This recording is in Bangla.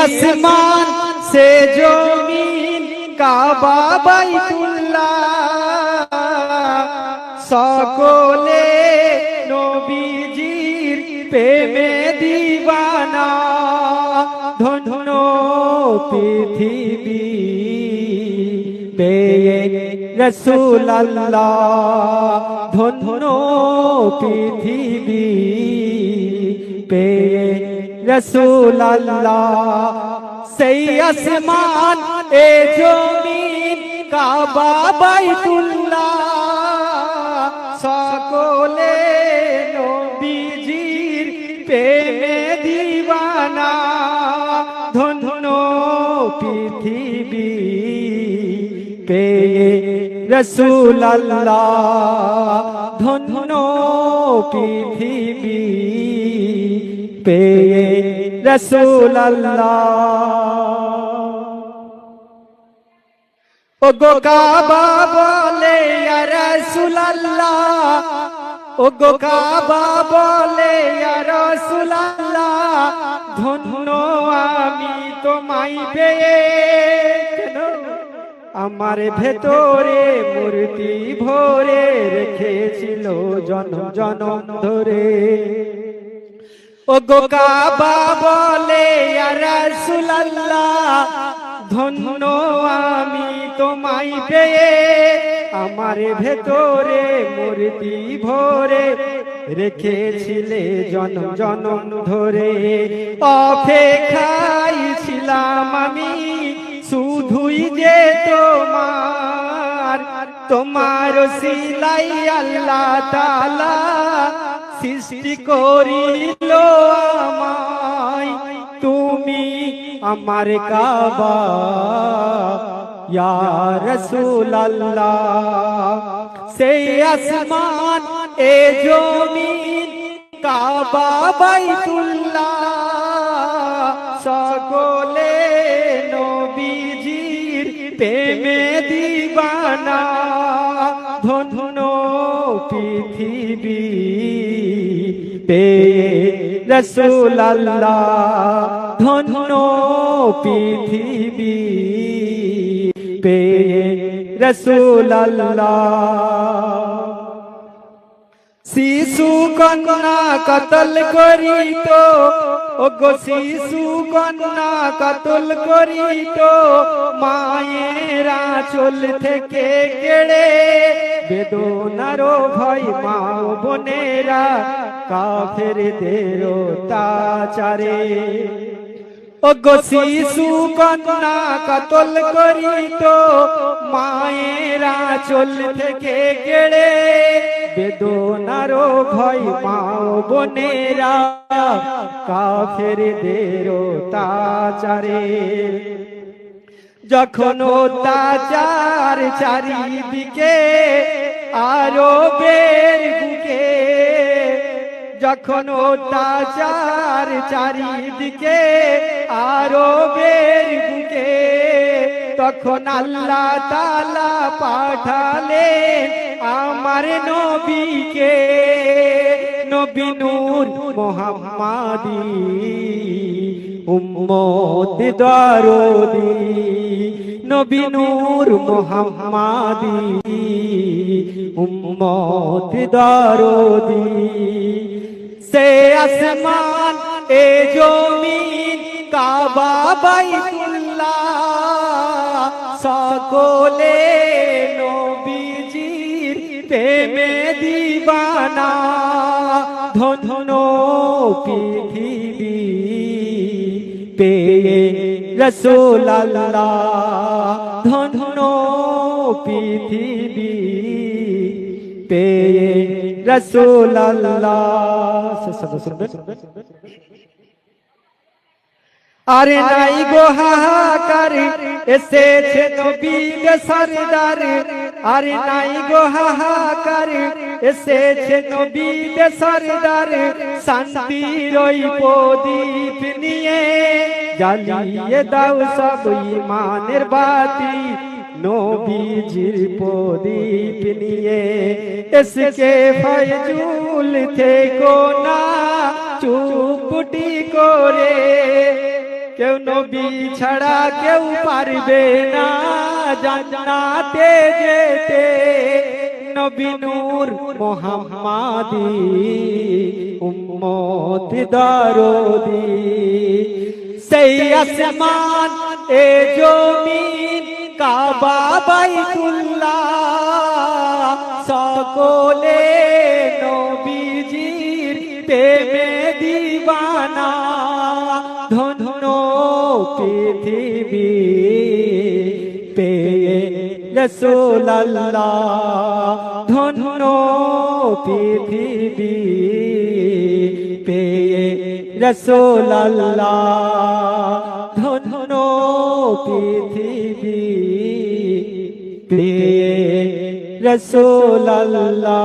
আসমান সে জমিন কাবা বাইতুল্লাহ সকলে নবীজির প্রেমে দিবানা ধন্য পৃথিবী পেয়ে রসুল আল্লাহ ধন্য পৃথিবী পেয়ে রসুল আল্লাহ সেই আসমান এ জমিন কাবা বাইতুল্লাহ সকলে নবীজির প্রেমে দিবানা ধন্য পৃথিবী পেয়ে রসুল আল্লাহ ধন্য পৃথিবী পেয়ে রসুল আল্লাহ ও গো কাবা বলে ইয়া রসুল আল্লাহ ও গো কাবা বলে ইয়া রসুল আল্লাহ ধন্য আমি তোমায় পেয়ে আমার ভেতরে মূর্তি ভরে রেখেছিল জনম জনম ধরে ও গো কাবা বলে ইয়া রাসূল আল্লাহ ধন্য আমি তোমায় পেয়ে আমার ভেতরে মূর্তি ভরে রেখেছিলে জনম জনম ধরে অপেক্ষায় ছিলাম আমি শুধুই যে তোমার ওসিলাই আল্লাহ তাআলা সৃষ্টি করিল আমায় তুমি আমার কাবা ইয়া রাসূল আল্লাহ সেই আসমান এ জমিন কাবা বাইতুল্লাহ সকলে নবীজির প্রেমে দিবানা ধন্য পৃথিবী পেয়ে রসুল আল্লাহ ধন্য পৃথিবী পেয়ে রসুল আল্লাহ শিশু কন্যা কতল করিত ও গো শিশু কন্যা কতল করিত মায়ের আঁচল থেকে কেড়ে বেদনার ভয় মা বোনেরা কাফেরদের অত্যাচারে ও গো শিশু কন্যা কতল করিত মায়ের আঁচল থেকে কেড়ে বেদনার ভয় মা বোনেরা কাফেরদের অত্যাচারে যখন অত্যাচার চারিদিকে আরবের বুকে যখন অত্যাচার চারিদিকে আরবের বুকে তখন আল্লাহ তাআলা পাঠালেন আমার নবীকে নবী নূর মুহাম্মাদি উম্মত দরদি নবী নূর মুহাম্মাদি উম্মত দরদি সে আসমান এ জমিন কাবা বাইতুল্লাহ সকলে নবীজির প্রেমে দিবানা ধন্য পৃথিবী পেয়ে রসুল আল্লাহ ধন্য পৃথিবী পেয়ে রসুল আল্লাহ আরে নাই গো হাহাকার এসেছে নবীর সরদার আরে নাই গো হাহাকার এসেছে নবীর সরদার শান্তির ওই প্রদীপ নিয়ে জ্বালিয়ে দাও সব ঈমানের বাতি নবীজির প্রদীপ নিয়ে এসকে ফয়জুল থেকো না চুপটি করে কেউ নবী ছাড়া কেউ পারবে না জান্নাতে যেতে নবী নূর মুহাম্মাদি উম্মত দারুদি সেই আসমান এ জমিন কাবা বাইতুল্লাহ সকলে নবীজির প্রেমে দিবানা ধন্য পৃথিবী পেয়ে রাসূলুল্লাহ ধন্য পৃথিবী পেয়ে রাসূলুল্লাহ ধন্য পৃথিবী পেয়ে রাসূলুল্লাহ